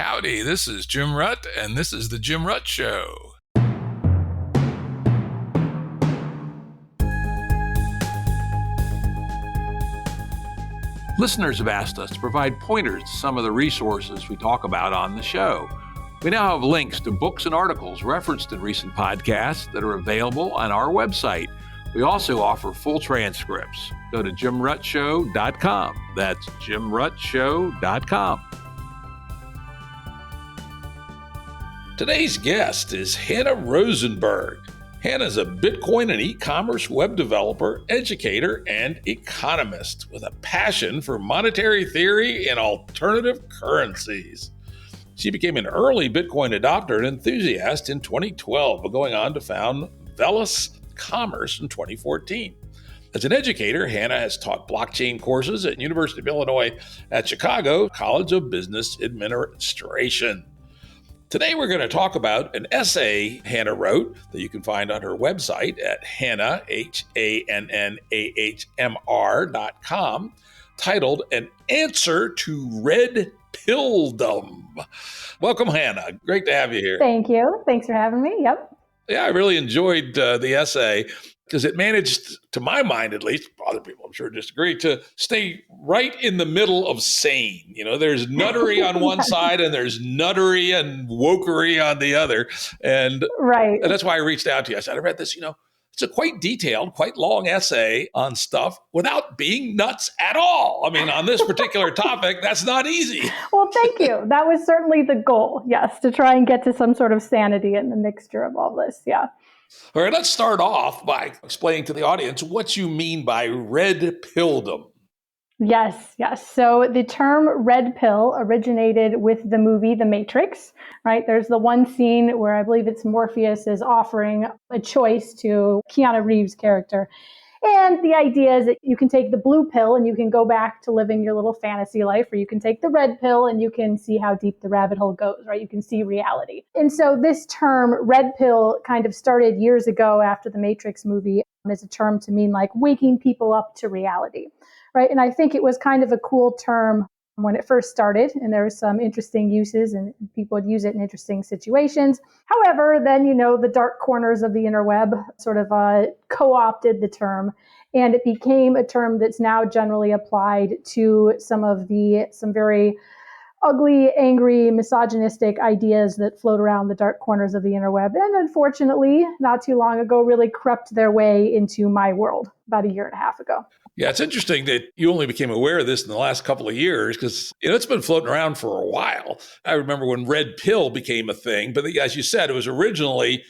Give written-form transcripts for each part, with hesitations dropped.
Howdy, this is Jim Rutt, and this is The Jim Rutt Show. Listeners have asked us to provide pointers to some of the resources we talk about on the show. We now have links to books and articles referenced in recent podcasts that are available on our website. We also offer full transcripts. Go to jimruttshow.com. That's jimruttshow.com. Today's guest is Hannah Rosenberg. Hannah's a Bitcoin and e-commerce web developer, educator, and economist with a passion for monetary theory and alternative currencies. She became an early Bitcoin adopter and enthusiast in 2012, going on to found Velas Commerce in 2014. As an educator, Hannah has taught blockchain courses at University of Illinois at Chicago College of Business Administration. Today, we're going to talk about an essay Hannah wrote that you can find on her website at Hannah, HANNAHMR.com, titled An Answer to Red Pilldom. Welcome, Hannah. Great to have you here. Thank you. Thanks for having me. Yep. Yeah, I really enjoyed the essay because it managed, to my mind at least, other people I'm sure disagree, to stay right in the middle of sane. You know, there's nuttery on one side and there's nuttery and wokery on the other. And, right. And that's why I reached out to you. I said, I read this, it's a quite detailed, quite long essay on stuff without being nuts at all. I mean, on this particular topic, that's not easy. Well, thank you. That was certainly the goal, yes, to try and get to some sort of sanity in the mixture of all this, yeah. All right, let's start off by explaining to the audience what you mean by red pilldom. Yes. So the term red pill originated with the movie The Matrix, right? There's the one scene where I believe it's Morpheus is offering a choice to Keanu Reeves' character. And the idea is that you can take the blue pill and you can go back to living your little fantasy life, or you can take the red pill and you can see how deep the rabbit hole goes, right? You can see reality. And so this term red pill kind of started years ago after the Matrix movie as a term to mean like waking people up to reality, right? And I think it was kind of a cool term when it first started, and there were some interesting uses and people would use it in interesting situations. However, then, the dark corners of the interweb sort of co-opted the term, and it became a term that's now generally applied to some very ugly, angry, misogynistic ideas that float around the dark corners of the interweb. And unfortunately, not too long ago, really crept their way into my world about a year and a half ago. Yeah, it's interesting that you only became aware of this in the last couple of years because it's been floating around for a while. I remember when red pill became a thing, but as you said, it was originally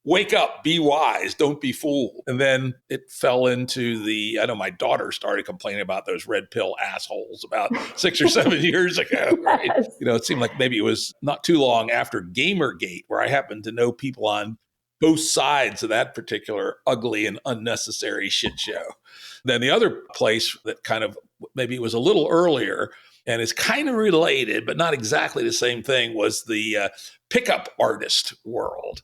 wake up, be wise, don't be fooled. And then it fell into I know my daughter started complaining about those red pill assholes about 6 or 7 years ago. Right? Yes. It seemed like maybe it was not too long after Gamergate where I happened to know people on both sides of that particular ugly and unnecessary shit show. Then the other place that kind of maybe it was a little earlier and is kind of related, but not exactly the same thing, was the pickup artist world.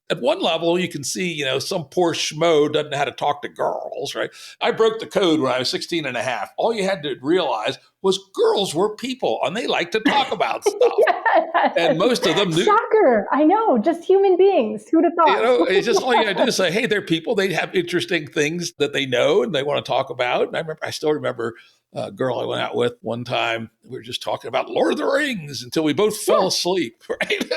At one level, you can see, some poor schmo doesn't know how to talk to girls, right? I broke the code when I was 16 and a half. All you had to realize was girls were people and they like to talk about stuff. Yes. And most of them knew. Shocker. I know, just human beings. Who'd have thought? It's just all you got to do is say, hey, they're people. They have interesting things that they know and they want to talk about. And I still remember a girl I went out with one time. We were just talking about Lord of the Rings until we both fell asleep, right?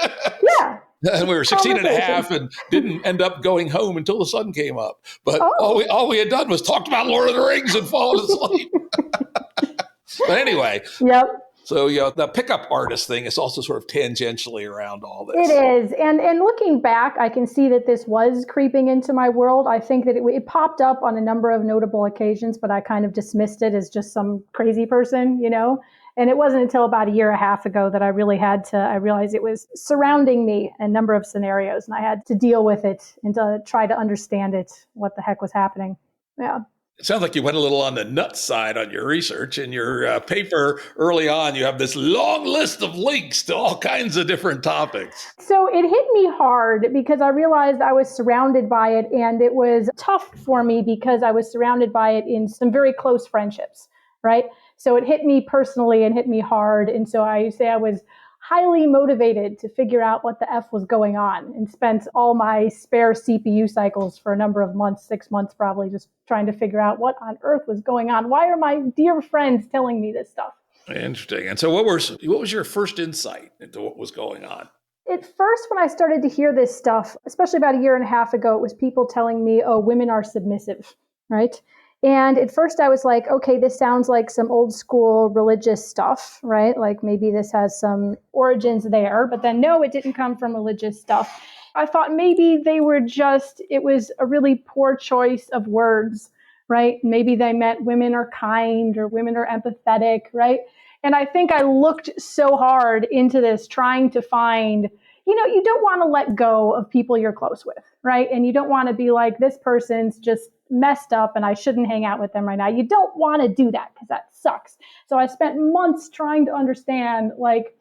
Yeah. And we were 16 and a half and didn't end up going home until the sun came up. But all we had done was talked about Lord of the Rings and fallen asleep. But anyway. Yep. So, the pickup artist thing is also sort of tangentially around all this. It is. And looking back, I can see that this was creeping into my world. I think that it popped up on a number of notable occasions, but I kind of dismissed it as just some crazy person, And it wasn't until about a year and a half ago that I realized it was surrounding me in a number of scenarios, and I had to deal with it and to try to understand it, what the heck was happening. Yeah. It sounds like you went a little on the nuts side on your research. In your paper early on, you have this long list of links to all kinds of different topics. So it hit me hard because I realized I was surrounded by it, and it was tough for me because I was surrounded by it in some very close friendships, right? So it hit me personally and hit me hard. And so I say I was highly motivated to figure out what the F was going on and spent all my spare CPU cycles for a number of months, 6 months probably, just trying to figure out what on earth was going on. Why are my dear friends telling me this stuff? Interesting. And so what was your first insight into what was going on? At first, when I started to hear this stuff, especially about a year and a half ago, it was people telling me, oh, women are submissive, right? And at first I was like, okay, this sounds like some old school religious stuff, right? Like maybe this has some origins there, but then no, it didn't come from religious stuff. I thought maybe it was a really poor choice of words, right? Maybe they meant women are kind or women are empathetic, right? And I think I looked so hard into this trying to find, you don't want to let go of people you're close with, right? And you don't want to be like, this person's just messed up and I shouldn't hang out with them right now. You don't want to do that because that sucks. So I spent months trying to understand, like,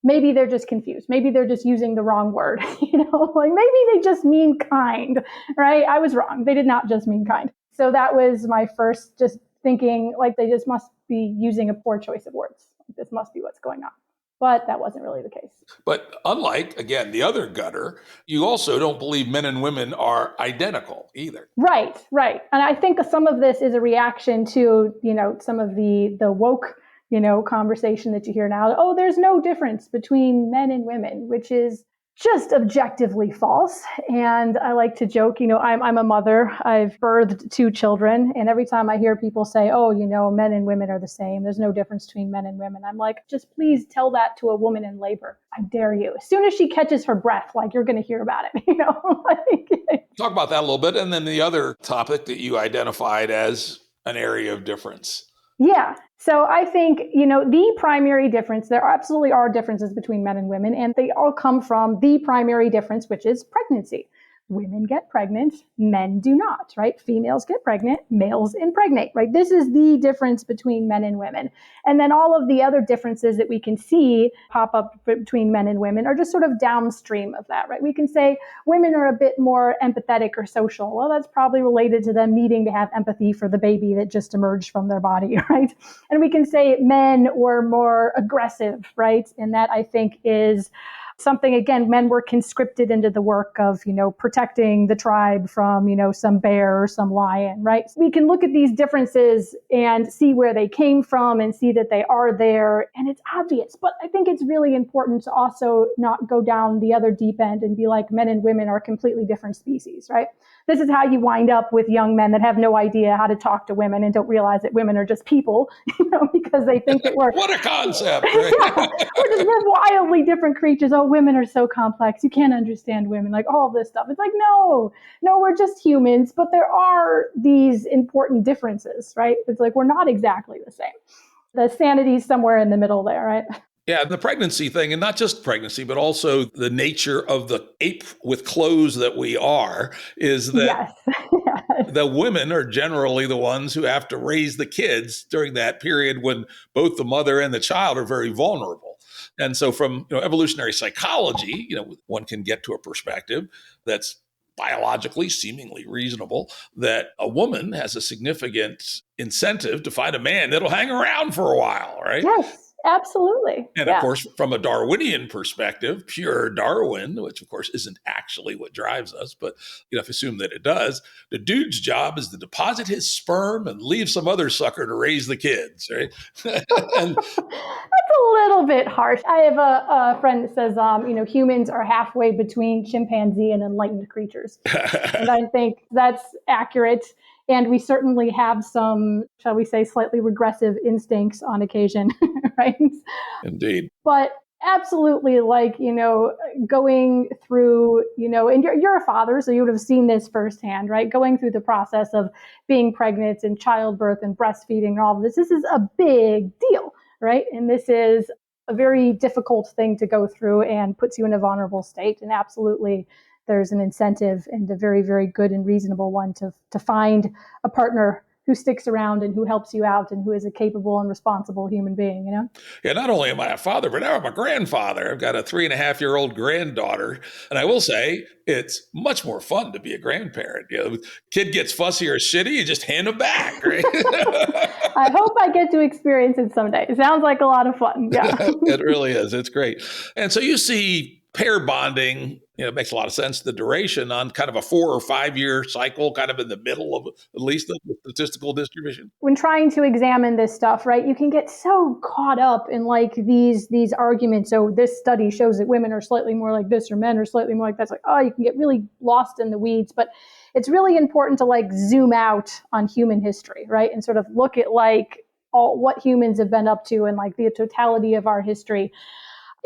maybe they're just confused. Maybe they're just using the wrong word, like maybe they just mean kind, right? I was wrong. They did not just mean kind. So that was my first just thinking, like, they just must be using a poor choice of words. This must be what's going on. But that wasn't really the case. But unlike, again, the other gutter, you also don't believe men and women are identical either. Right. And I think some of this is a reaction to, some of the woke, conversation that you hear now. Oh, there's no difference between men and women, which is just objectively false. And I like to joke, I'm a mother. I've birthed 2 children. And every time I hear people say, oh, men and women are the same, there's no difference between men and women, I'm like, just please tell that to a woman in labor. I dare you. As soon as she catches her breath, like, you're going to hear about it, Talk about that a little bit. And then the other topic that you identified as an area of difference. Yeah. So I think, the primary difference, there absolutely are differences between men and women, and they all come from the primary difference, which is pregnancy. Women get pregnant, men do not, right? Females get pregnant, males impregnate, right? This is the difference between men and women. And then all of the other differences that we can see pop up between men and women are just sort of downstream of that, right? We can say women are a bit more empathetic or social. Well, that's probably related to them needing to have empathy for the baby that just emerged from their body, right? And we can say men were more aggressive, right? And that, I think, is something, again, men were conscripted into the work of, protecting the tribe from, some bear or some lion, right? So we can look at these differences and see where they came from and see that they are there. And it's obvious. But I think it's really important to also not go down the other deep end and be like, men and women are completely different species, right? This is how you wind up with young men that have no idea how to talk to women and don't realize that women are just people, because they think that we're... What a concept, right? we're wildly different creatures. Oh, women are so complex. You can't understand women, like all this stuff. It's like, no, we're just humans, but there are these important differences, right? It's like, we're not exactly the same. The sanity's somewhere in the middle there, right? Yeah, the pregnancy thing, and not just pregnancy, but also the nature of the ape with clothes that we are, is that the women are generally the ones who have to raise the kids during that period when both the mother and the child are very vulnerable. And so from evolutionary psychology, one can get to a perspective that's biologically seemingly reasonable, that a woman has a significant incentive to find a man that'll hang around for a while, right? Yes. Absolutely. And of course, from a Darwinian perspective, pure Darwin, which of course isn't actually what drives us, but you have to assume that it does, the dude's job is to deposit his sperm and leave some other sucker to raise the kids, right? And that's a little bit harsh. I have a friend that says, humans are halfway between chimpanzee and enlightened creatures. And I think that's accurate. And we certainly have some, shall we say, slightly regressive instincts on occasion, right? Indeed. But absolutely, going through, and you're a father, so you would have seen this firsthand, right? Going through the process of being pregnant and childbirth and breastfeeding and all of this. This is a big deal, right? And this is a very difficult thing to go through and puts you in a vulnerable state. And absolutely, there's an incentive, and a very, very good and reasonable one, to find a partner who sticks around and who helps you out and who is a capable and responsible human being, Yeah, not only am I a father, but now I'm a grandfather. I've got a 3.5-year-old granddaughter. And I will say it's much more fun to be a grandparent. Kid gets fussy or shitty, you just hand them back, right? I hope I get to experience it someday. It sounds like a lot of fun. Yeah. It really is. It's great. And so you see pair bonding, it makes a lot of sense. The duration on kind of a 4 or 5 year cycle, kind of in the middle of at least the statistical distribution. When trying to examine this stuff, right, you can get so caught up in like these arguments. So this study shows that women are slightly more like this or men are slightly more like that. It's like, oh, you can get really lost in the weeds. But it's really important to like zoom out on human history, right, and sort of look at like all what humans have been up to and like the totality of our history.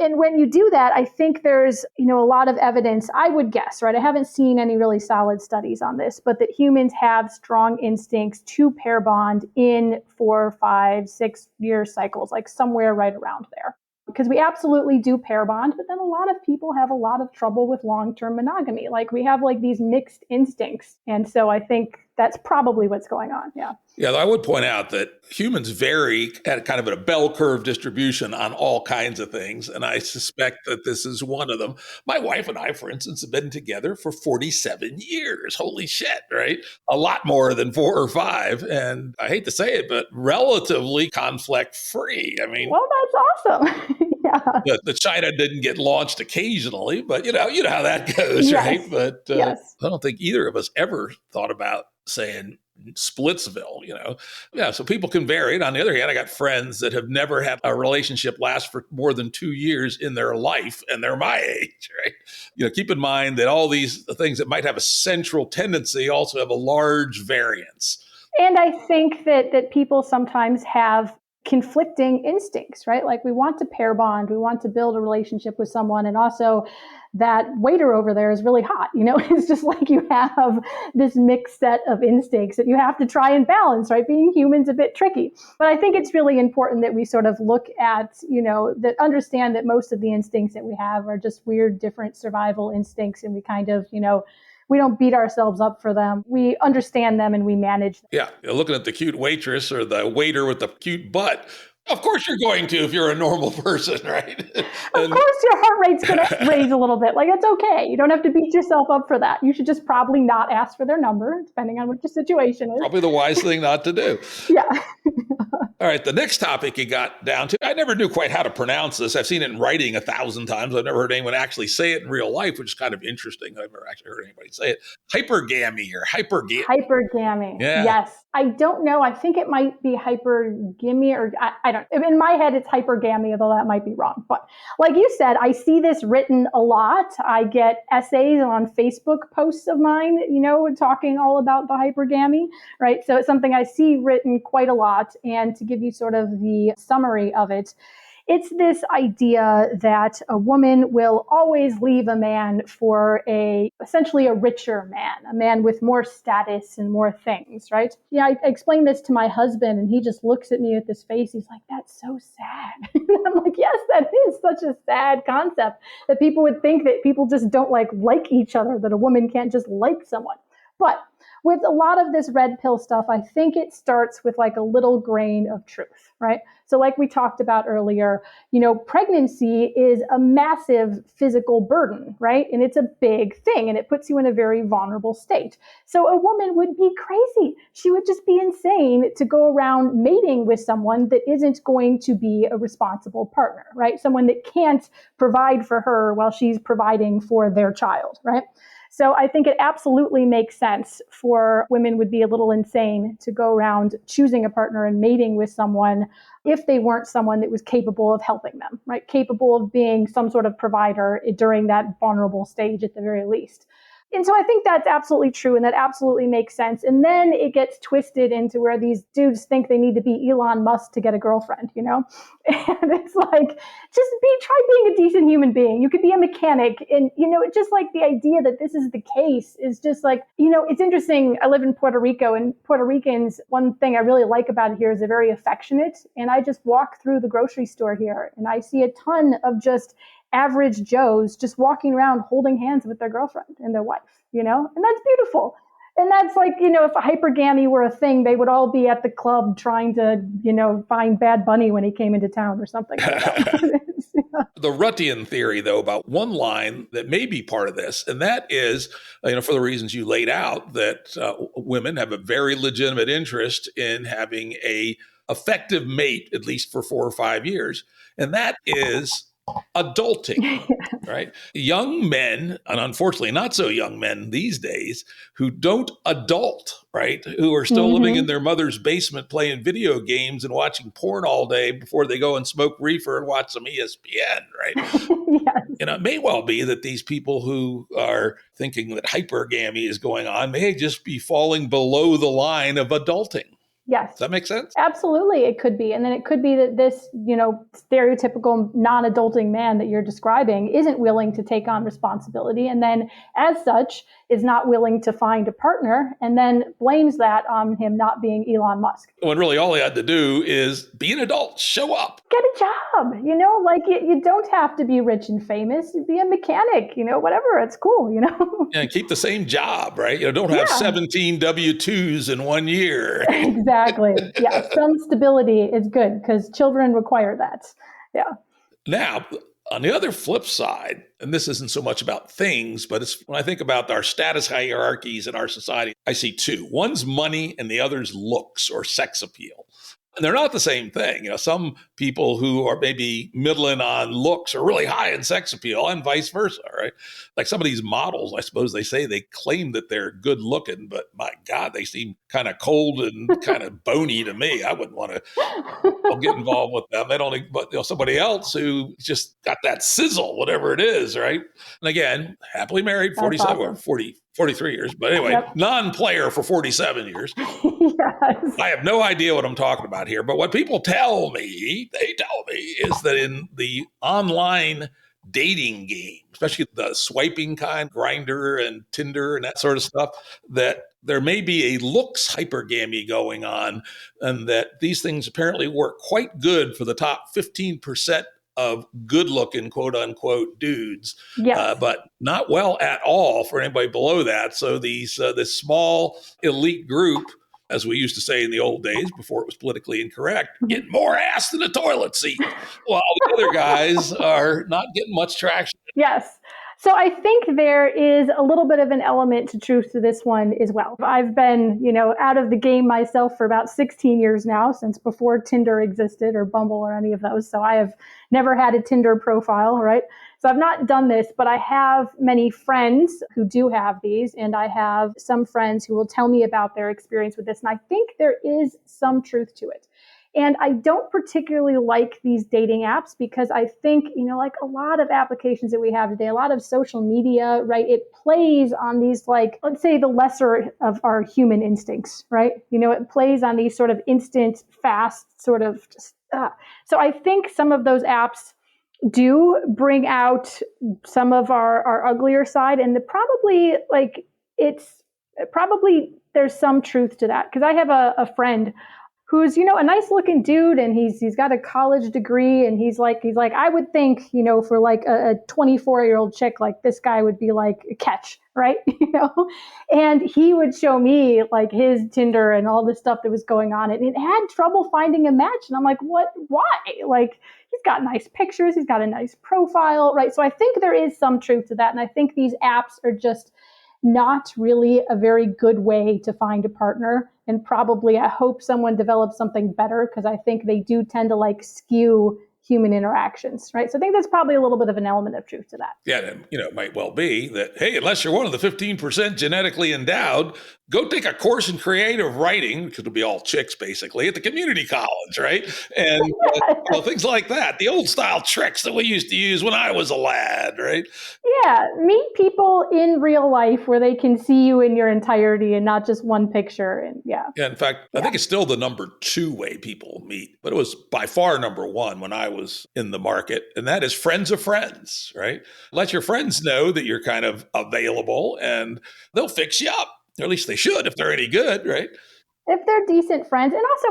And when you do that, I think there's, a lot of evidence, I would guess, right? I haven't seen any really solid studies on this, but that humans have strong instincts to pair bond in 4, 5, 6 year cycles, like somewhere right around there. Because we absolutely do pair bond, but then a lot of people have a lot of trouble with long-term monogamy. Like we have like these mixed instincts. And so I think that's probably what's going on. Yeah. Yeah, I would point out that humans vary at kind of a bell curve distribution on all kinds of things. And I suspect that this is one of them. My wife and I, for instance, have been together for 47 years. Holy shit, right? A lot more than 4 or 5. And I hate to say it, but relatively conflict free. I mean, well, that's awesome. Yeah. The China didn't get launched occasionally, but you know how that goes, Yes. right? But Yes. I don't think either of us ever thought about saying Splitsville, Yeah, so people can vary. And on the other hand, I got friends that have never had a relationship last for more than 2 years in their life, and they're my age, right? Keep in mind that all these things that might have a central tendency also have a large variance. And I think that people sometimes have conflicting instincts, right? Like we want to pair bond, we want to build a relationship with someone, and also that waiter over there is really hot. It's just like you have this mixed set of instincts that you have to try and balance, right? Being human's a bit tricky. But I think it's really important that we sort of look at, that understand that most of the instincts that we have are just weird, different survival instincts, and we kind of, we don't beat ourselves up for them. We understand them and we manage them. Yeah, you're looking at the cute waitress or the waiter with the cute butt. Of course you're going to if you're a normal person, right? Of course your heart rate's going to raise a little bit. Like, it's okay. You don't have to beat yourself up for that. You should just probably not ask for their number, depending on what your situation is. Probably the wise thing not to do. Yeah. All right, the next topic you got down to, I never knew quite how to pronounce this. I've seen it in writing 1,000 times. I've never heard anyone actually say it in real life, which is kind of interesting. I've never actually heard anybody say it. Hypergamy or hypergamy. Hypergamy. Yeah. Yes. I don't know. I think it might be hypergamy, or I don't. In my head, it's hypergamy, although that might be wrong. But like you said, I see this written a lot. I get essays on Facebook posts of mine, talking all about the hypergamy, right? So it's something I see written quite a lot. And to give you sort of the summary of it, it's this idea that a woman will always leave a man for essentially a richer man, a man with more status and more things, right? Yeah, I explained this to my husband and he just looks at me with this face. He's like, that's so sad. And I'm like, yes, that is such a sad concept that people would think that people just don't like each other, that a woman can't just like someone. But with a lot of this red pill stuff, I think it starts with like a little grain of truth, right? So like we talked about earlier, pregnancy is a massive physical burden, right? And it's a big thing and it puts you in a very vulnerable state. So a woman would be crazy. She would just be insane to go around mating with someone that isn't going to be a responsible partner, right? Someone that can't provide for her while she's providing for their child, right? So I think it absolutely makes sense for women would be a little insane to go around choosing a partner and mating with someone if they weren't someone that was capable of helping them, right? Capable of being some sort of provider during that vulnerable stage at the very least. And so I think that's absolutely true and that absolutely makes sense. And then it gets twisted into where these dudes think they need to be Elon Musk to get a girlfriend, And it's like, try being a decent human being. You could be a mechanic. And, just like the idea that this is the case is just like, it's interesting. I live in Puerto Rico, and Puerto Ricans, one thing I really like about it here is they're very affectionate. And I just walk through the grocery store here and I see a ton of just average Joes just walking around holding hands with their girlfriend and their wife, and that's beautiful. And that's like, if hypergamy were a thing, they would all be at the club trying to, find Bad Bunny when he came into town or something. The Ruttian theory, though, about one line that may be part of this, and that is, for the reasons you laid out, that women have a very legitimate interest in having a effective mate, at least for 4 or 5 years, and that is adulting. Right? Young men, and unfortunately not so young men these days, who don't adult, right? Who are still living in their mother's basement playing video games and watching porn all day before they go and smoke reefer and watch some ESPN, right? Yes. It may well be that these people who are thinking that hypergamy is going on may just be falling below the line of adulting. Yes. Does that make sense? Absolutely, it could be. And then it could be that this, stereotypical non-adulting man that you're describing isn't willing to take on responsibility, and then as such is not willing to find a partner, and then blames that on him not being Elon Musk. When really all he had to do is be an adult, show up. Get a job, you don't have to be rich and famous. Be a mechanic, whatever. It's cool, And keep the same job, right? Don't have 17 W-2s in 1 year. Exactly. Yeah, some stability is good because children require that. Yeah. Now, on the other flip side, and this isn't so much about things, but it's when I think about our status hierarchies in our society, I see two. One's money and the other's looks or sex appeal. And they're not the same thing. Some people who are maybe middling on looks are really high in sex appeal and vice versa, right? Like some of these models, I suppose they say they claim that they're good looking, but my God, they seem kind of cold and kind of bony to me. I wouldn't want to get involved with them. They don't, but somebody else who just got that sizzle, whatever it is, right? And again, happily married, 47 or 43 years. But anyway, non-player for 47 years. Yes. I have no idea what I'm talking about here. But what people tell me, is that in the online dating game, especially the swiping kind, Grindr and Tinder and that sort of stuff, that there may be a looks hypergamy going on, and that these things apparently work quite good for the top 15% of good-looking, quote-unquote, dudes, but not well at all for anybody below that. So this small elite group, as we used to say in the old days before it was politically incorrect, getting more ass than a toilet seat, while the other guys are not getting much traction. Yes. So I think there is a little bit of an element to truth to this one as well. I've been, out of the game myself for about 16 years now, since before Tinder existed or Bumble or any of those. So I have never had a Tinder profile, right? So I've not done this, but I have many friends who do have these, and I have some friends who will tell me about their experience with this. And I think there is some truth to it. And I don't particularly like these dating apps because I think, like a lot of applications that we have today, a lot of social media, right? It plays on these, let's say the lesser of our human instincts, right? It plays on these sort of instant, fast sort of. So I think some of those apps do bring out some of our uglier side, and there's some truth to that, because I have a friend who's, a nice looking dude, and he's got a college degree, and he's like, I would think, for like a 24-year-old chick, like this guy would be like a catch, right? And he would show me like his Tinder and all this stuff that was going on, and it had trouble finding a match. And I'm like, what? Why? Like, he's got nice pictures, he's got a nice profile, right? So I think there is some truth to that, and I think these apps are just not really a very good way to find a partner. And probably I hope someone develops something better, because I think they do tend to skew human interactions, right? So I think there's probably a little bit of an element of truth to that. Yeah, and it might well be that, hey, unless you're one of the 15% genetically endowed, go take a course in creative writing, because it'll be all chicks basically, at the community college, right? And things like that. The old style tricks that we used to use when I was a lad, right? Yeah, meet people in real life where they can see you in your entirety and not just one picture. And yeah, in fact, I think it's still the number 2 way people meet, but it was by far number 1 when I was in the market, and that is friends of friends, right? Let your friends know that you're kind of available, and they'll fix you up. Or at least they should if they're any good, right? If they're decent friends. And also,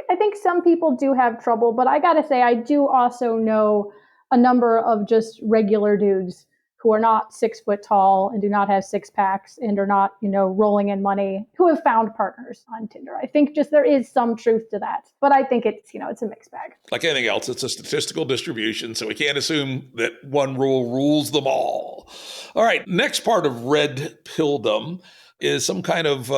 I think some people do have trouble, but I got to say, I do also know a number of just regular dudes who are not 6 foot tall and do not have six packs and are not, rolling in money, who have found partners on Tinder. I think just there is some truth to that, but I think it's, it's a mixed bag. Like anything else, it's a statistical distribution, so we can't assume that one rule rules them all. All right, next part of Red Pilldom is some kind of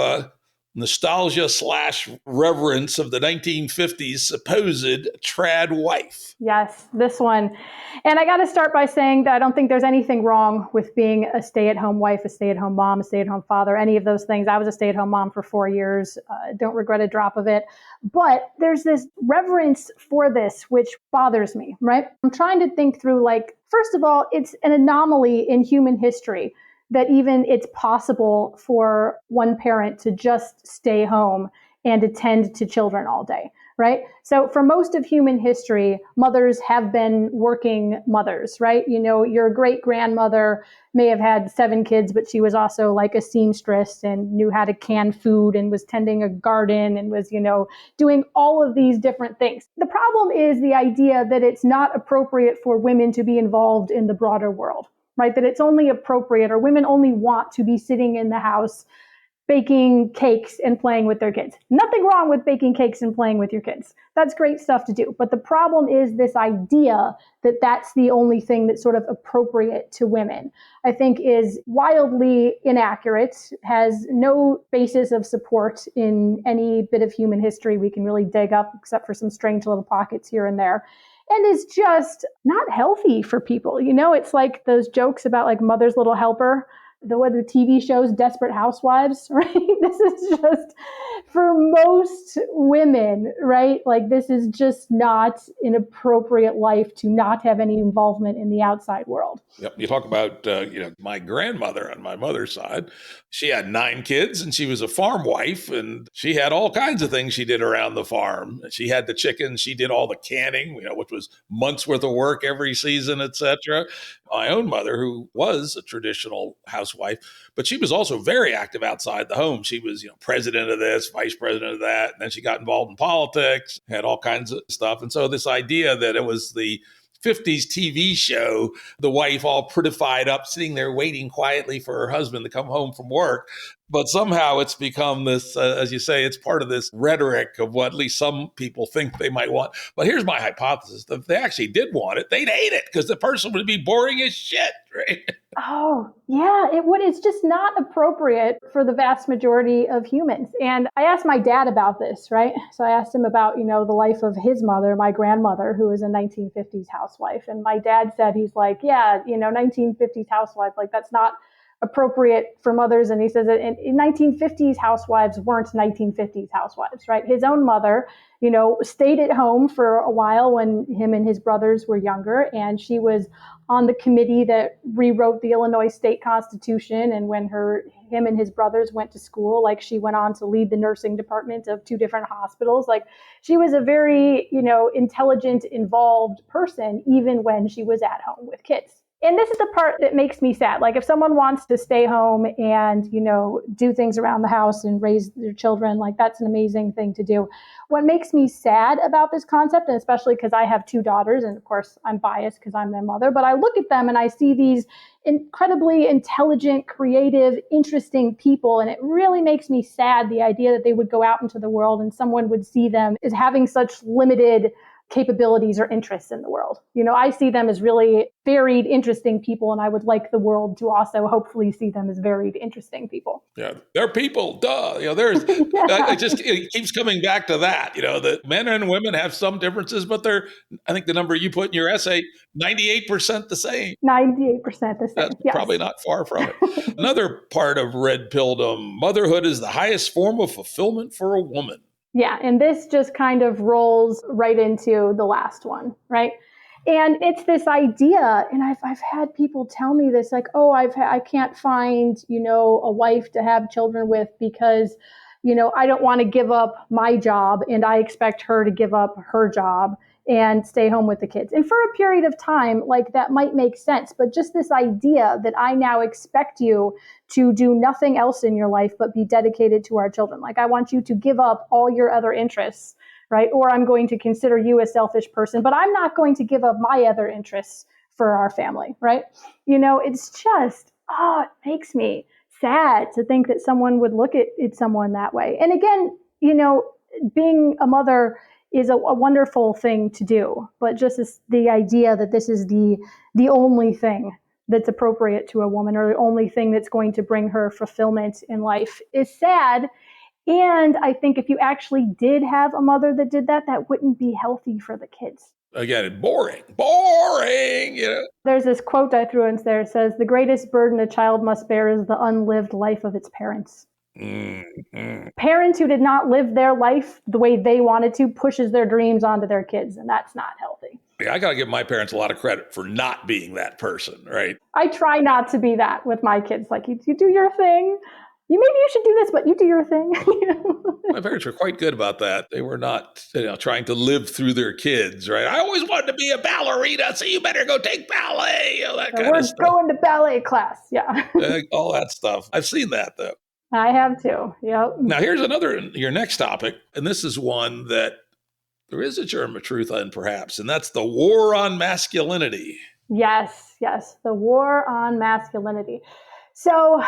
nostalgia / reverence of the 1950s supposed trad wife. Yes, this one. And I got to start by saying that I don't think there's anything wrong with being a stay-at-home wife, a stay-at-home mom, a stay-at-home father, any of those things. I was a stay-at-home mom for 4 years. Don't regret a drop of it. But there's this reverence for this, which bothers me, right? I'm trying to think through, first of all, it's an anomaly in human history that even it's possible for one parent to just stay home and attend to children all day, right? So for most of human history, mothers have been working mothers, right? Your great grandmother may have had 7 kids, but she was also like a seamstress and knew how to can food and was tending a garden and was, doing all of these different things. The problem is the idea that it's not appropriate for women to be involved in the broader world, right? That it's only appropriate, or women only want to be sitting in the house baking cakes and playing with their kids. Nothing wrong with baking cakes and playing with your kids. That's great stuff to do. But the problem is this idea that that's the only thing that's sort of appropriate to women, I think is wildly inaccurate, has no basis of support in any bit of human history we can really dig up, except for some strange little pockets here and there. And is just not healthy for people. It's like those jokes about like mother's little helper, the TV shows, Desperate Housewives, right? This is just, for most women, right? Like, this is just not an appropriate life to not have any involvement in the outside world. Yep. You talk about, my grandmother on my mother's side. She had 9 kids and she was a farm wife, and she had all kinds of things she did around the farm. She had the chickens. She did all the canning, which was months worth of work every season, etc. My own mother, who was a traditional housewife, but she was also very active outside the home. She was, president of this, vice president of that. And then she got involved in politics, had all kinds of stuff. And so this idea that it was the 50s TV show, the wife all prettified up, sitting there waiting quietly for her husband to come home from work. But somehow it's become this, as you say, it's part of this rhetoric of what at least some people think they might want. But here's my hypothesis. If they actually did want it, they'd hate it because the person would be boring as shit, right? Oh, yeah, it would. It's just not appropriate for the vast majority of humans. And I asked my dad about this, right? So I asked him about, the life of his mother, my grandmother, who was a 1950s housewife. And my dad said, he's like, yeah, 1950s housewife, like that's not appropriate for mothers. And he says that in 1950s housewives weren't 1950s housewives, right? His own mother, stayed at home for a while when him and his brothers were younger. And she was on the committee that rewrote the Illinois state constitution. And when him and his brothers went to school, like she went on to lead the nursing department of 2 different hospitals. Like she was a very, intelligent, involved person, even when she was at home with kids. And this is the part that makes me sad. Like if someone wants to stay home and, do things around the house and raise their children, like that's an amazing thing to do. What makes me sad about this concept, and especially because I have 2 daughters, and of course I'm biased because I'm their mother, but I look at them and I see these incredibly intelligent, creative, interesting people. And it really makes me sad, the idea that they would go out into the world and someone would see them as having such limited capabilities or interests in the world. I see them as really varied, interesting people, and I would like the world to also hopefully see them as varied, interesting people. Yeah, they're people, duh. There's, Yeah. it keeps coming back to that, that men and women have some differences, but they're, I think the number you put in your essay, 98% the same. 98% the same. That's yes. probably not far from it. Another part of Red Pilldom, motherhood is the highest form of fulfillment for a woman. Yeah, and this just kind of rolls right into the last one, right? And it's this idea, and I've had people tell me this, like, oh, I can't find, a wife to have children with because, I don't want to give up my job and I expect her to give up her job and stay home with the kids. And for a period of time, like that might make sense. But just this idea that I now expect you to do nothing else in your life but be dedicated to our children. Like I want you to give up all your other interests, right? Or I'm going to consider you a selfish person, but I'm not going to give up my other interests for our family, right? It's just, it makes me sad to think that someone would look at someone that way. And again, being a mother is a wonderful thing to do, but just the idea that this is the only thing that's appropriate to a woman, or the only thing that's going to bring her fulfillment in life, is sad. And I think if you actually did have a mother that did that, that wouldn't be healthy for the kids. Again, boring. There's this quote I threw in there. It says, the greatest burden a child must bear is the unlived life of its parents. Mm-hmm. Parents who did not live their life the way they wanted to pushes their dreams onto their kids, and that's not healthy. Yeah, I got to give my parents a lot of credit for not being that person, right? I try not to be that with my kids. Like, you do your thing. Maybe you should do this, but you do your thing. My parents were quite good about that. They were not, trying to live through their kids, right? I always wanted to be a ballerina, so you better go take ballet. That kind of stuff. We're going to ballet class, yeah. All that stuff. I've seen that, though. I have too, yep. Now, here's your next topic, and this is one that there is a germ of truth on, perhaps, and that's the war on masculinity. Yes, the war on masculinity. So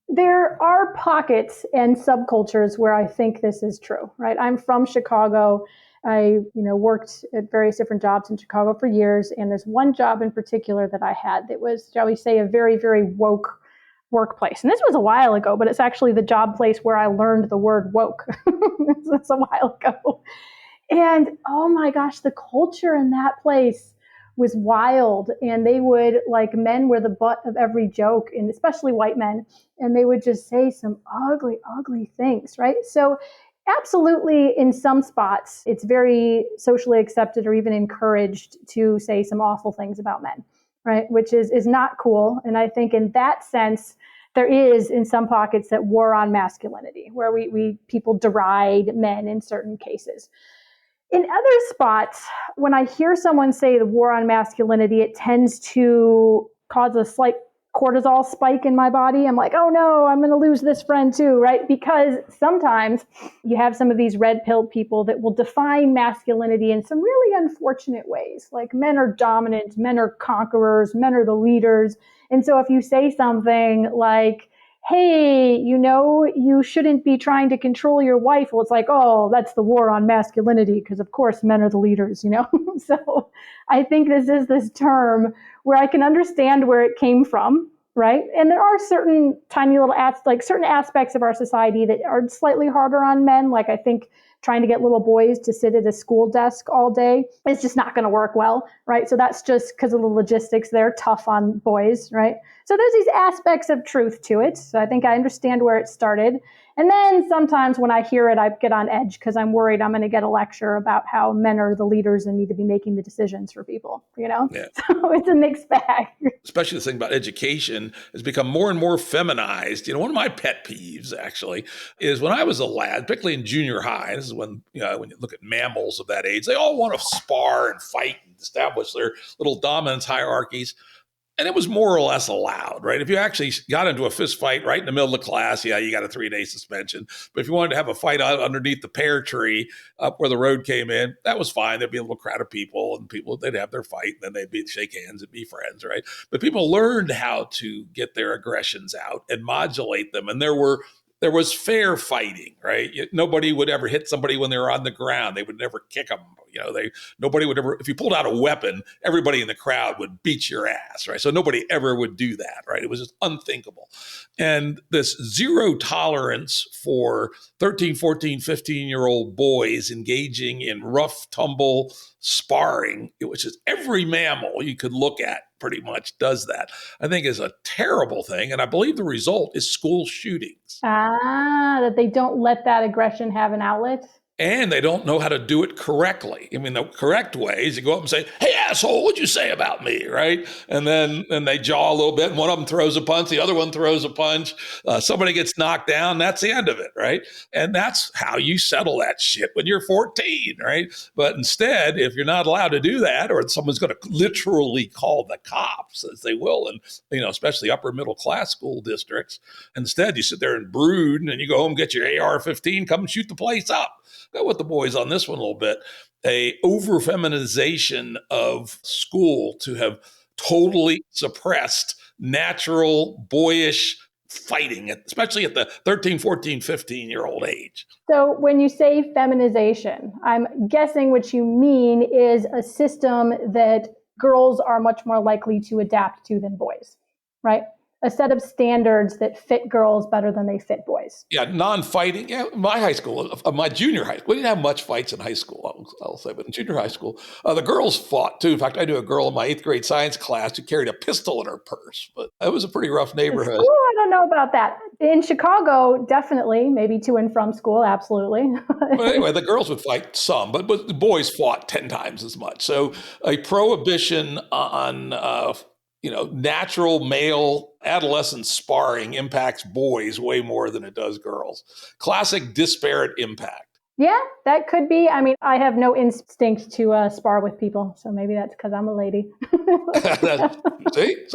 there are pockets and subcultures where I think this is true, right? I'm from Chicago. I, worked at various different jobs in Chicago for years, and there's one job in particular that I had that was, shall we say, a very, very woke workplace. And this was a while ago, but it's actually the job place where I learned the word woke. It's a while ago. And oh my gosh, the culture in that place was wild. And they would, men were the butt of every joke, and especially white men. And they would just say some ugly, ugly things, right? So absolutely, in some spots, it's very socially accepted or even encouraged to say some awful things about men, right? Which is not cool. And I think in that sense, there is in some pockets that war on masculinity, where we people deride men in certain cases. In other spots, when I hear someone say the war on masculinity, it tends to cause a slight cortisol spike in my body. I'm like, oh no, I'm going to lose this friend too, right? Because sometimes you have some of these red-pilled people that will define masculinity in some really unfortunate ways. Like, men are dominant, men are conquerors, men are the leaders. And so if you say something like, hey, you shouldn't be trying to control your wife. Well, it's like, oh, that's the war on masculinity, because of course men are the leaders, So I think this is this term where I can understand where it came from, right? And there are certain tiny little certain aspects of our society that are slightly harder on men. Like, I think trying to get little boys to sit at a school desk all day is just not going to work well, right? So that's just because of the logistics. They're tough on boys, right? So there's these aspects of truth to it. So I think I understand where it started. And then sometimes when I hear it, I get on edge because I'm worried I'm going to get a lecture about how men are the leaders and need to be making the decisions for people, Yeah. So it's a mixed bag. Especially the thing about education has become more and more feminized. One of my pet peeves, actually, is when I was a lad, particularly in junior high, this is when, when you look at mammals of that age, they all want to spar and fight and establish their little dominance hierarchies. And it was more or less allowed, right? If you actually got into a fist fight right in the middle of class, you got a 3-day suspension. But if you wanted to have a fight out underneath the pear tree up where the road came in, that was fine. There'd be a little crowd of people, and they'd have their fight, and then they'd shake hands and be friends, right? But people learned how to get their aggressions out and modulate them. And there was fair fighting, right? Nobody would ever hit somebody when they were on the ground. They would never kick them. Nobody would ever, if you pulled out a weapon, everybody in the crowd would beat your ass, right? So nobody ever would do that, right? It was just unthinkable. And this zero tolerance for 13, 14, 15-year-old boys engaging in rough tumble sparring, which is every mammal you could look at pretty much does that, I think is a terrible thing. And I believe the result is school shootings. That they don't let that aggression have an outlet. And they don't know how to do it correctly. I mean, the correct way is you go up and say, hey, asshole, what'd you say about me, right? And then they jaw a little bit, and one of them throws a punch, the other one throws a punch, somebody gets knocked down, that's the end of it, right? And that's how you settle that shit when you're 14, right? But instead, if you're not allowed to do that, or someone's going to literally call the cops, as they will in, especially upper middle class school districts, instead you sit there and brood, and then you go home, get your AR-15, come and shoot the place up. Go with the boys on this one a little bit. a over-feminization of school to have totally suppressed natural, boyish fighting, especially at the 13, 14, 15-year-old age. So when you say feminization, I'm guessing what you mean is a system that girls are much more likely to adapt to than boys, right? A set of standards that fit girls better than they fit boys. Yeah, non-fighting. Yeah, my high school, my junior high school, we didn't have much fights in high school, I'll say, but in junior high school, the girls fought too. In fact, I knew a girl in my 8th grade science class who carried a pistol in her purse, but it was a pretty rough neighborhood. School, I don't know about that. In Chicago, definitely, maybe to and from school, absolutely. But anyway, the girls would fight some, but the boys fought 10 times as much. So a prohibition on natural male adolescent sparring impacts boys way more than it does girls. Classic disparate impact. Yeah, that could be. I mean, I have no instinct to spar with people, so maybe that's because I'm a lady. See?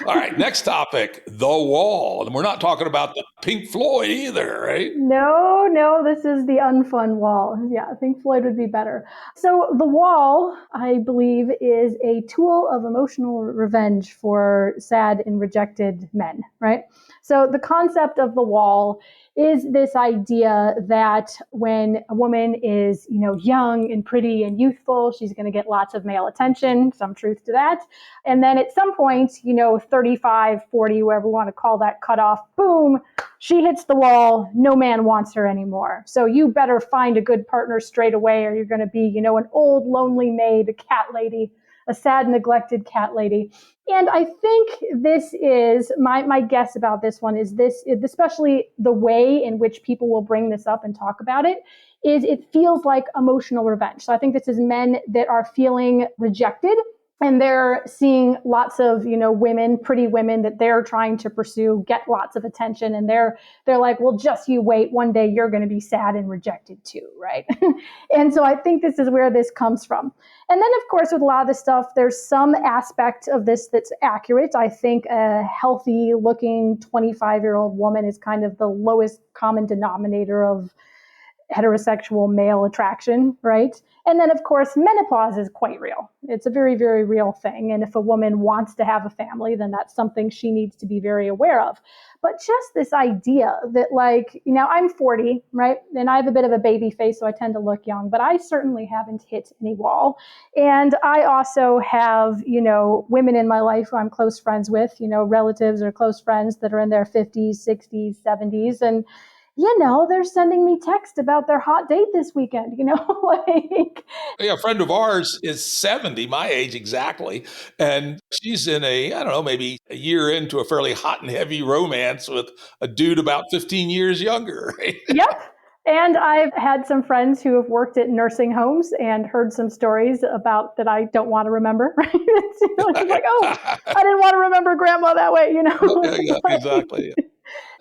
All right, next topic, the wall. And we're not talking about the Pink Floyd either, right? No, this is the unfun wall. Yeah, Pink Floyd would be better. So the wall, I believe, is a tool of emotional revenge for sad and rejected men, right? So the concept of the wall is this idea that when a woman is, young and pretty and youthful, she's going to get lots of male attention, some truth to that. And then at some point, 35, 40, whatever we want to call that cutoff, boom, she hits the wall. No man wants her anymore. So you better find a good partner straight away, or you're going to be, an old, lonely maid, a cat lady, a sad, neglected cat lady. And I think this is my guess about this one is this, especially the way in which people will bring this up and talk about it, is it feels like emotional revenge. So I think this is men that are feeling rejected and they're seeing lots of, women, pretty women that they're trying to pursue, get lots of attention. And they're like, well, just you wait. One day you're going to be sad and rejected too, right? And so I think this is where this comes from. And then, of course, with a lot of this stuff, there's some aspect of this that's accurate. I think a healthy looking 25-year-old woman is kind of the lowest common denominator of heterosexual male attraction, right? And then, of course, menopause is quite real. It's a very, very real thing. And if a woman wants to have a family, then that's something she needs to be very aware of. But just this idea that, I'm 40, right? And I have a bit of a baby face, so I tend to look young, but I certainly haven't hit any wall. And I also have, women in my life who I'm close friends with, relatives or close friends that are in their 50s, 60s, 70s. And they're sending me text about their hot date this weekend, Yeah, a friend of ours is 70, my age exactly. And she's in maybe a year into a fairly hot and heavy romance with a dude about 15 years younger. Right? Yep. And I've had some friends who have worked at nursing homes and heard some stories about that I don't want to remember. Right? It's like, oh, I didn't want to remember grandma that way, Yeah, exactly.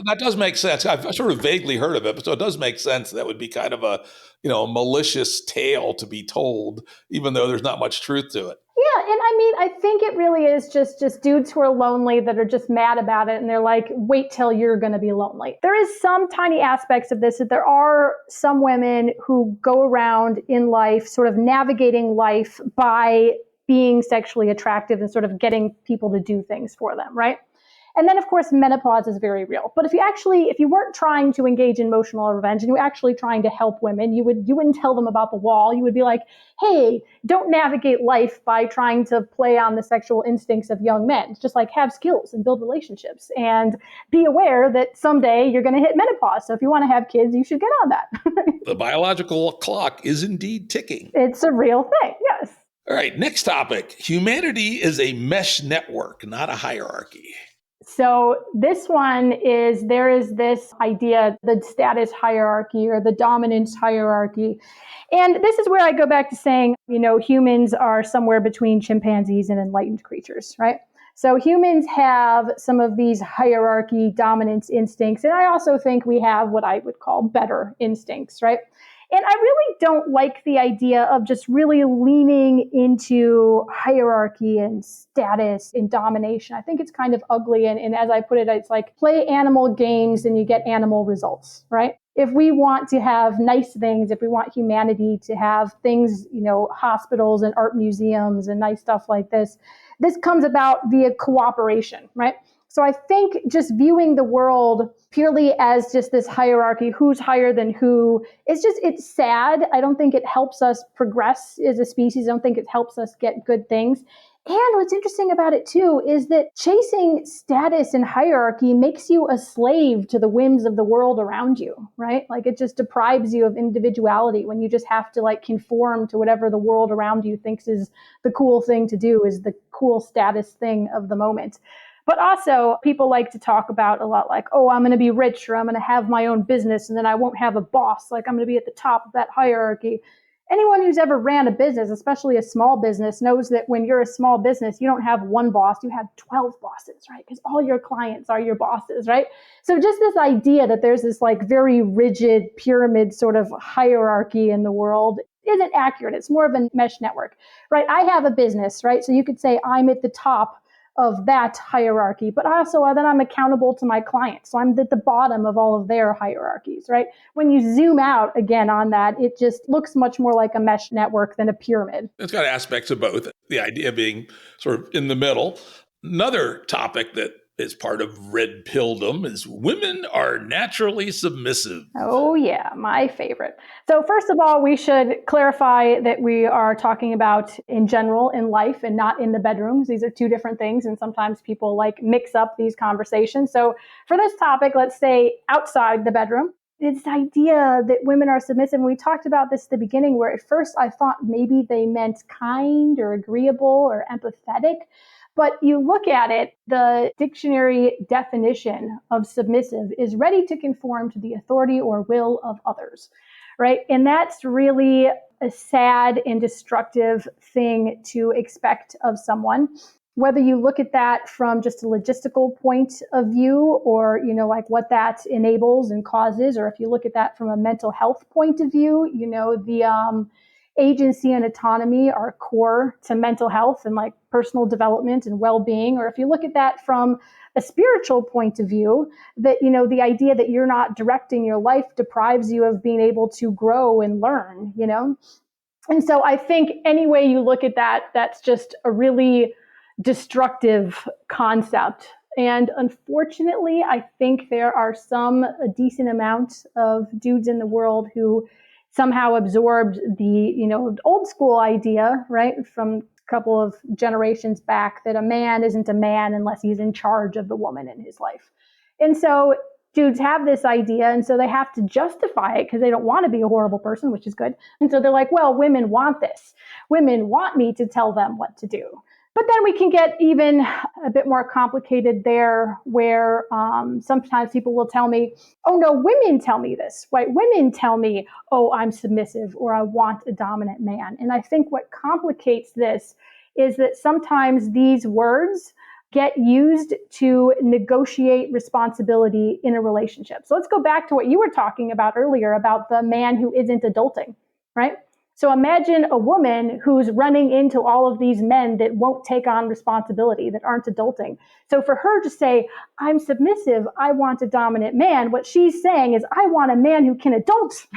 That does make sense. I've sort of vaguely heard of it, but so it does make sense. That would be kind of a malicious tale to be told, even though there's not much truth to it. Yeah, and I think it really is just dudes who are lonely that are just mad about it, and they're like, wait till you're going to be lonely. There is some tiny aspects of this that there are some women who go around in life sort of navigating life by being sexually attractive and sort of getting people to do things for them, right? And then, of course, menopause is very real. But if you weren't trying to engage in emotional revenge and you were actually trying to help women, you wouldn't tell them about the wall. You would be like, hey, don't navigate life by trying to play on the sexual instincts of young men. Just like have skills and build relationships and be aware that someday you're going to hit menopause. So if you want to have kids, you should get on that. The biological clock is indeed ticking. It's a real thing, yes. All right, next topic. Humanity is a mesh network, not a hierarchy. So this one is, there is this idea, the status hierarchy or the dominance hierarchy. And this is where I go back to saying, humans are somewhere between chimpanzees and enlightened creatures, right? So humans have some of these hierarchy dominance instincts. And I also think we have what I would call better instincts, right? And I really don't like the idea of just really leaning into hierarchy and status and domination. I think it's kind of ugly. And as I put it, it's like play animal games and you get animal results, right? if we want to have nice things, if we want humanity to have things, hospitals and art museums and nice stuff like this comes about via cooperation, right? So I think just viewing the world purely as just this hierarchy, who's higher than who, it's sad. I don't think it helps us progress as a species. I don't think it helps us get good things. And what's interesting about it too is that chasing status and hierarchy makes you a slave to the whims of the world around you, right? Like it just deprives you of individuality when you just have to conform to whatever the world around you thinks is the cool thing to do, is the cool status thing of the moment. But also people like to talk about a lot oh, I'm going to be rich, or I'm going to have my own business and then I won't have a boss. I'm going to be at the top of that hierarchy. Anyone who's ever ran a business, especially a small business, knows that when you're a small business, you don't have one boss, you have 12 bosses, right? Because all your clients are your bosses, right? So just this idea that there's this very rigid pyramid sort of hierarchy in the world isn't accurate. It's more of a mesh network, right? I have a business, right? So you could say I'm at the top of that hierarchy, but also then I'm accountable to my clients. So I'm at the bottom of all of their hierarchies, right? When you zoom out again on that, it just looks much more like a mesh network than a pyramid. It's got aspects of both. The idea being sort of in the middle. Another topic that is part of Red Pilldom is women are naturally submissive. Oh yeah, my favorite. So first of all, we should clarify that we are talking about in general in life and not in the bedrooms. These are two different things, and sometimes people mix up these conversations. So for this topic, let's say outside the bedroom. This idea that women are submissive, and we talked about this at the beginning, where at first I thought maybe they meant kind or agreeable or empathetic. But you look at it, the dictionary definition of submissive is ready to conform to the authority or will of others, right? And that's really a sad and destructive thing to expect of someone. Whether you look at that from just a logistical point of view, or, what that enables and causes, or if you look at that from a mental health point of view, the agency and autonomy are core to mental health and personal development and well-being. Or if you look at that from a spiritual point of view, that, the idea that you're not directing your life deprives you of being able to grow and learn, And so I think any way you look at that, that's just a really destructive concept. And unfortunately, I think there are a decent amount of dudes in the world who somehow absorbed the, old school idea, right, from a couple of generations back, that a man isn't a man unless he's in charge of the woman in his life. And so dudes have this idea, and so they have to justify it because they don't want to be a horrible person, which is good. And so they're like, well, women want this. Women want me to tell them what to do. But then we can get even a bit more complicated there, where sometimes people will tell me, oh, no, women tell me this, right? Women tell me, oh, I'm submissive, or I want a dominant man. And I think what complicates this is that sometimes these words get used to negotiate responsibility in a relationship. So let's go back to what you were talking about earlier about the man who isn't adulting, right? So imagine a woman who's running into all of these men that won't take on responsibility, that aren't adulting. So for her to say, I'm submissive, I want a dominant man, what she's saying is, I want a man who can adult.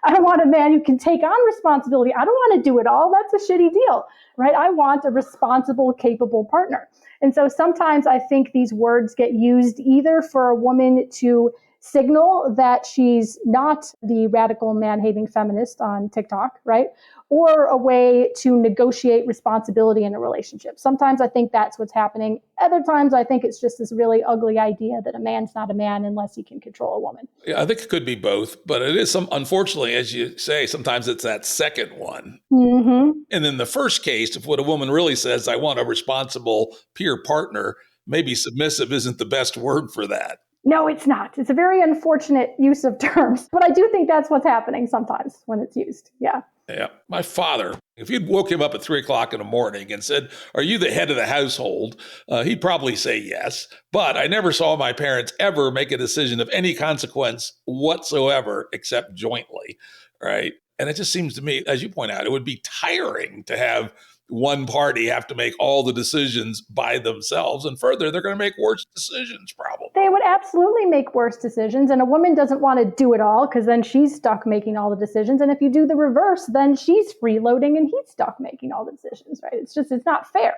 I want a man who can take on responsibility. I don't want to do it all. That's a shitty deal, right? I want a responsible, capable partner. And so sometimes I think these words get used either for a woman to signal that she's not the radical man-hating feminist on TikTok, right? Or a way to negotiate responsibility in a relationship. Sometimes I think that's what's happening. Other times I think it's just this really ugly idea that a man's not a man unless he can control a woman. Yeah, I think it could be both, but it is unfortunately, as you say, sometimes it's that second one. Mm-hmm. And in the first case, if what a woman really says, I want a responsible peer partner, maybe submissive isn't the best word for that. No, it's not. It's a very unfortunate use of terms, but I do think that's what's happening sometimes when it's used. Yeah. Yeah. My father, if you'd woke him up at 3:00 in the morning and said, are you the head of the household? He'd probably say yes. But I never saw my parents ever make a decision of any consequence whatsoever except jointly. Right. And it just seems to me, as you point out, it would be tiring to have one party have to make all the decisions by themselves. And further, they're going to make worse decisions probably. They would absolutely make worse decisions. And a woman doesn't want to do it all because then she's stuck making all the decisions. And if you do the reverse, then she's freeloading and he's stuck making all the decisions, right? It's not fair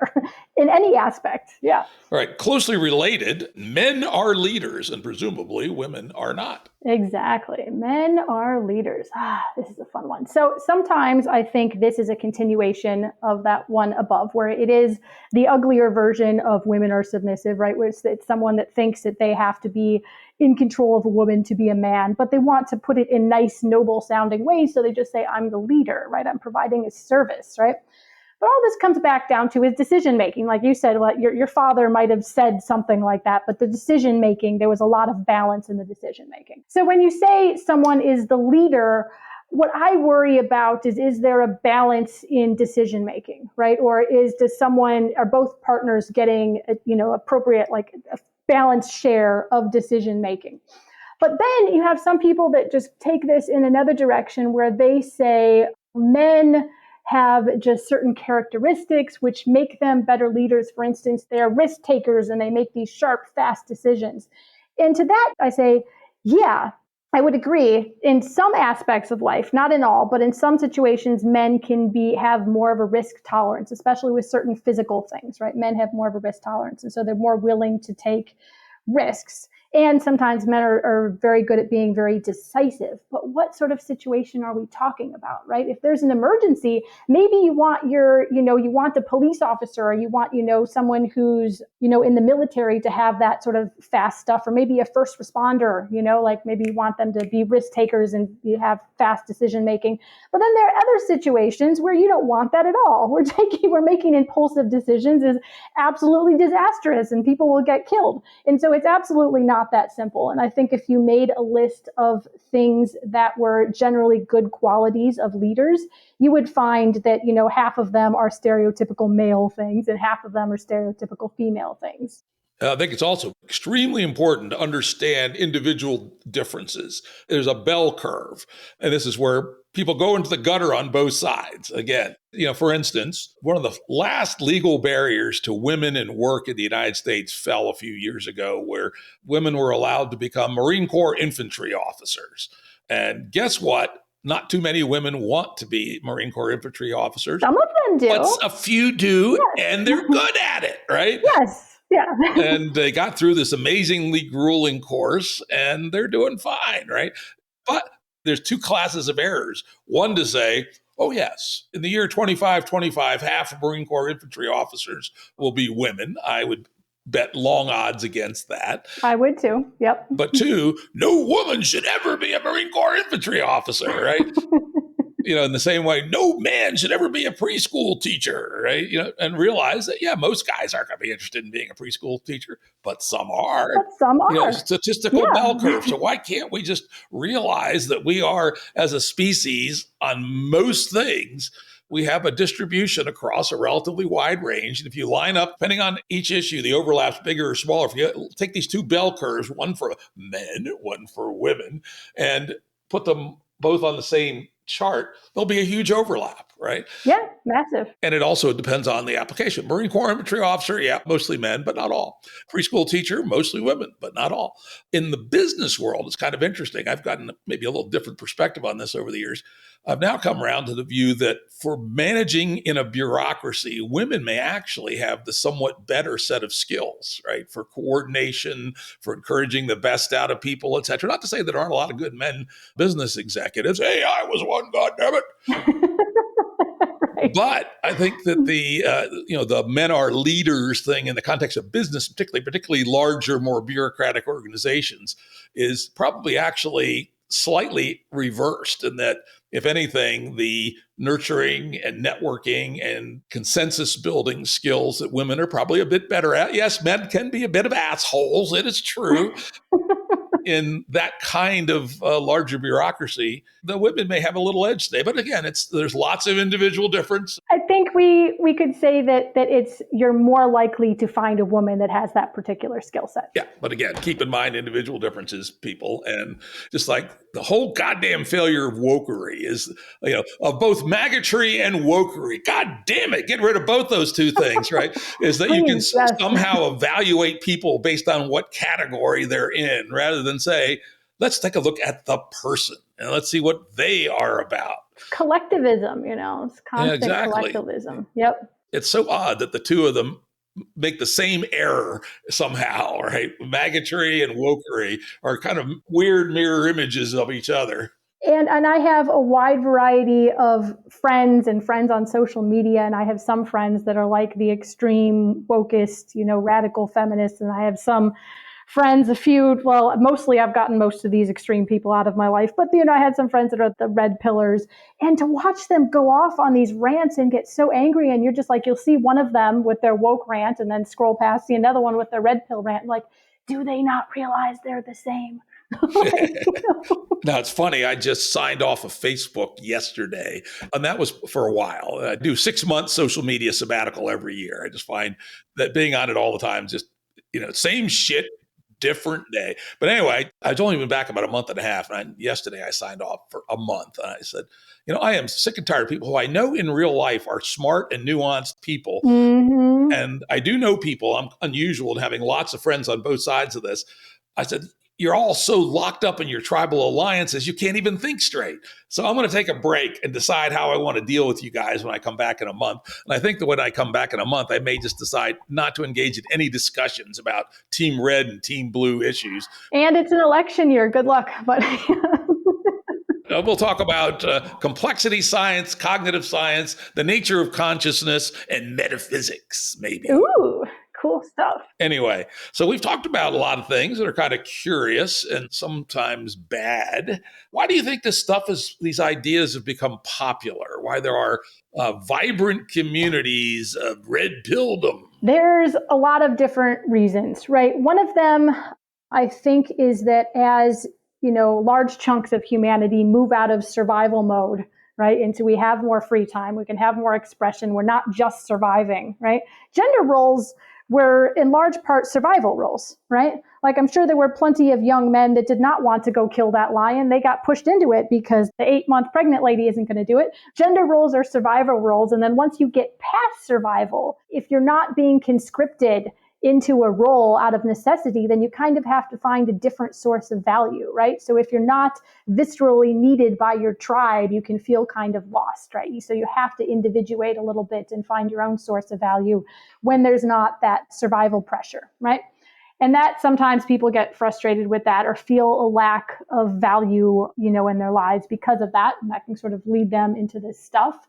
in any aspect. Yeah. All right. Closely related, men are leaders and presumably women are not. Exactly. Men are leaders. This is a fun one. So sometimes I think this is a continuation of that one above, where it is the uglier version of women are submissive, right? Where it's someone that thinks that they have to be in control of a woman to be a man, but they want to put it in nice, noble sounding ways. So they just say, I'm the leader, right? I'm providing a service, right? But all this comes back down to is decision making. Like you said, well, your father might have said something like that, but the decision making, there was a lot of balance in the decision making. So when you say someone is the leader, what I worry about is there a balance in decision making, right? Or are both partners getting, appropriate, like a balanced share of decision making? But then you have some people that just take this in another direction where they say men have just certain characteristics which make them better leaders. For instance, they're risk takers and they make these sharp, fast decisions. And to that, I say, yeah, I would agree. In some aspects of life, not in all, but in some situations, men can have more of a risk tolerance, especially with certain physical things, right? Men have more of a risk tolerance. And so they're more willing to take risks. And sometimes men are very good at being very decisive. But what sort of situation are we talking about, right? If there's an emergency, maybe you want you want the police officer, or you want, someone who's, in the military to have that sort of fast stuff, or maybe a first responder, like maybe you want them to be risk takers and you have fast decision making. But then there are other situations where you don't want that at all. We're making impulsive decisions is absolutely disastrous and people will get killed. And so it's absolutely not that simple. And I think if you made a list of things that were generally good qualities of leaders, you would find that, half of them are stereotypical male things and half of them are stereotypical female things. I think it's also extremely important to understand individual differences. There's a bell curve, and this is where people go into the gutter on both sides. Again, for instance, one of the last legal barriers to women in work in the United States fell a few years ago, where women were allowed to become Marine Corps infantry officers. And guess what? Not too many women want to be Marine Corps infantry officers. Some of them do. But a few do, yes. And they're good at it, right? Yes. Yeah. And they got through this amazingly grueling course and they're doing fine, right? But there's two classes of errors. One to say, oh, yes, in the year 2525, half of Marine Corps infantry officers will be women. I would bet long odds against that. I would too. Yep. But two, no woman should ever be a Marine Corps infantry officer, right? In the same way, no man should ever be a preschool teacher, right? And realize that, most guys aren't going to be interested in being a preschool teacher, but some are. But some are. Statistical bell curve. So why can't we just realize that we are, as a species, on most things, we have a distribution across a relatively wide range. And if you line up, depending on each issue, the overlap's bigger or smaller. If you take these two bell curves, one for men, one for women, and put them both on the same chart, there'll be a huge overlap, right? Yeah, massive. And it also depends on the application. Marine Corps infantry officer, mostly men, but not all. Preschool teacher, mostly women, but not all. In the business world, it's kind of interesting. I've gotten maybe a little different perspective on this over the years. I've now come around to the view that for managing in a bureaucracy, women may actually have the somewhat better set of skills, right? For coordination, for encouraging the best out of people, et cetera. Not to say there aren't a lot of good men business executives. Hey, I was one, goddammit. Right. But I think that the men are leaders thing in the context of business, particularly larger, more bureaucratic organizations, is probably actually slightly reversed, in that, if anything, the nurturing and networking and consensus building skills that women are probably a bit better at. Yes, men can be a bit of assholes. It is true. in that kind of larger bureaucracy, the women may have a little edge today. But again, there's lots of individual difference. I think we could say that you're more likely to find a woman that has that particular skill set. Yeah, but again, keep in mind individual differences, people, and just like the whole goddamn failure of wokery is, of both magatry and wokery. God damn it, get rid of both those two things, right? Is that you can somehow evaluate people based on what category they're in, rather than say, let's take a look at the person and let's see what they are about. Collectivism, it's constant collectivism. Yep. It's so odd that the two of them make the same error somehow, right? Magatry and wokery are kind of weird mirror images of each other. And I have a wide variety of friends on social media, and I have some friends that are like the extreme wokist, radical feminists, and I have some friends, mostly I've gotten most of these extreme people out of my life, but I had some friends that are the red pillars, and to watch them go off on these rants and get so angry, and you're just like, you'll see one of them with their woke rant and then scroll past, see another one with their red pill rant, like, do they not realize they're the same? Now, it's funny. I just signed off of Facebook yesterday, and that was for a while. I do 6 months social media sabbatical every year. I just find that being on it all the time, just, same shit, different day. But anyway, I've only been back about a month and a half. And yesterday I signed off for a month. And I said, I am sick and tired of people who I know in real life are smart and nuanced people. Mm-hmm. And I do know people. I'm unusual in having lots of friends on both sides of this. I said, you're all so locked up in your tribal alliances, you can't even think straight. So I'm going to take a break and decide how I want to deal with you guys when I come back in a month. And I think that when I come back in a month, I may just decide not to engage in any discussions about Team Red and Team Blue issues. And it's an election year. Good luck. But we'll talk about complexity science, cognitive science, the nature of consciousness, and metaphysics, maybe. Ooh. Cool stuff. Anyway, so we've talked about a lot of things that are kind of curious and sometimes bad. Why do you think these ideas have become popular? Why there are vibrant communities of Red Pilldom? There's a lot of different reasons, right? One of them, I think, is that as, large chunks of humanity move out of survival mode, right? And so we have more free time. We can have more expression. We're not just surviving, right? Gender roles were in large part survival roles, right? Like I'm sure there were plenty of young men that did not want to go kill that lion. They got pushed into it because the 8-month pregnant lady isn't going to do it. Gender roles are survival roles. And then once you get past survival, if you're not being conscripted into a role out of necessity, then you kind of have to find a different source of value, right? So if you're not viscerally needed by your tribe, you can feel kind of lost, right? So you have to individuate a little bit and find your own source of value when there's not that survival pressure, right? And that sometimes people get frustrated with that or feel a lack of value, in their lives because of that. And that can sort of lead them into this stuff.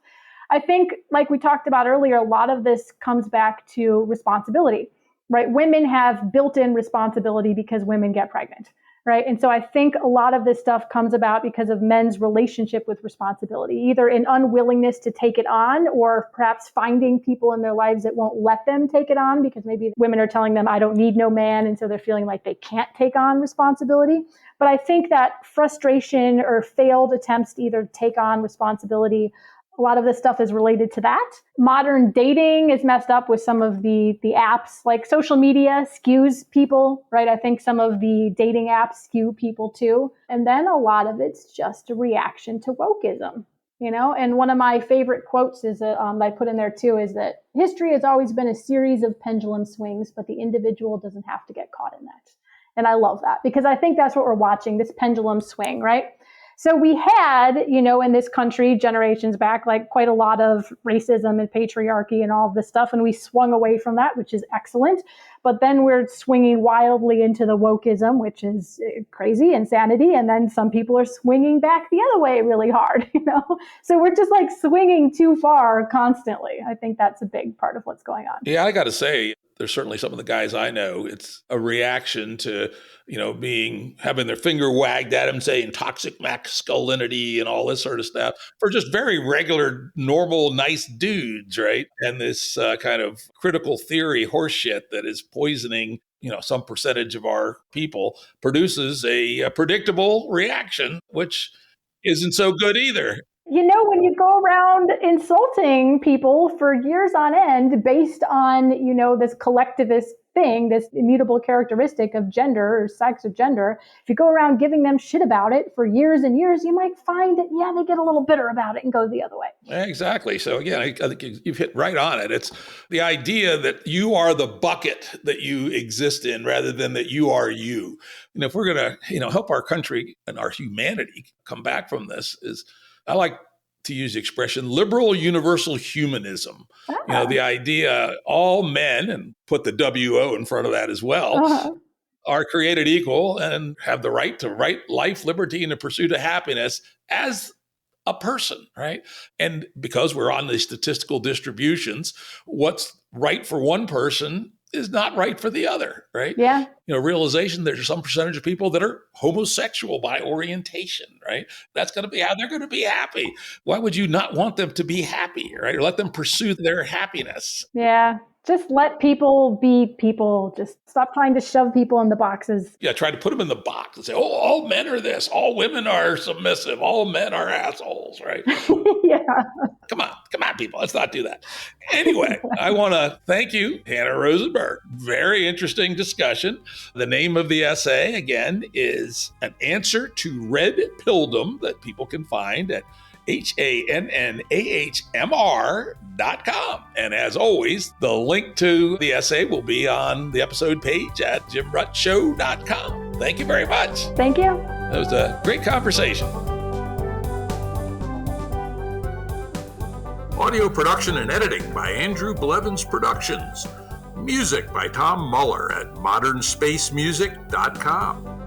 I think, like we talked about earlier, a lot of this comes back to responsibility. Right? Women have built-in responsibility because women get pregnant, right? And so I think a lot of this stuff comes about because of men's relationship with responsibility, either an unwillingness to take it on or perhaps finding people in their lives that won't let them take it on because maybe women are telling them, I don't need no man. And so they're feeling like they can't take on responsibility. But I think that frustration or failed attempts to either take on responsibility, a lot of this stuff is related to that. Modern dating is messed up with some of the apps, like social media skews people, right? I think some of the dating apps skew people too. And then a lot of it's just a reaction to wokeism, And one of my favorite quotes is that I put in there too, is that history has always been a series of pendulum swings, but the individual doesn't have to get caught in that. And I love that because I think that's what we're watching, this pendulum swing, right? So we had, in this country generations back, like quite a lot of racism and patriarchy and all of this stuff. And we swung away from that, which is excellent. But then we're swinging wildly into the wokeism, which is crazy, insanity. And then some people are swinging back the other way really hard, So we're just like swinging too far constantly. I think that's a big part of what's going on. Yeah, I got to say, there's certainly some of the guys I know, it's a reaction to, having their finger wagged at them, saying toxic masculinity and all this sort of stuff for just very regular, normal, nice dudes, right? And this kind of critical theory horseshit that is poisoning, some percentage of our people produces a predictable reaction, which isn't so good either. When you go around insulting people for years on end based on, this collectivist thing, this immutable characteristic of gender or sex or gender, if you go around giving them shit about it for years and years, you might find that, they get a little bitter about it and go the other way. Exactly. So again, I think you've hit right on it. It's the idea that you are the bucket that you exist in rather than that you are you. And if we're going to, help our country and our humanity come back from this, I like to use the expression liberal universal humanism. The idea all men, and put the WO in front of that as well, are created equal and have the right to life, liberty, and the pursuit of happiness as a person, right? And because we're on these statistical distributions, what's right for one person is not right for the other, right? Yeah. Realization there's some percentage of people that are homosexual by orientation, right? That's going to be how they're going to be happy. Why would you not want them to be happy, right? Or let them pursue their happiness. Yeah. Just let people be people. Just stop trying to shove people in the boxes. Yeah, try to put them in the box and say, all men are this, all women are submissive, all men are assholes, right? Yeah. Come on, people. Let's not do that. Anyway, I want to thank you, Hannah Rosenberg. Very interesting discussion. The name of the essay, again, is An Answer to Red Pilldom that people can find at HANNAHMR.com. And as always, the link to the essay will be on the episode page at JimRuttShow.com. Thank you very much. Thank you. That was a great conversation. Audio production and editing by Andrew Blevins Productions. Music by Tom Muller at modernspacemusic.com.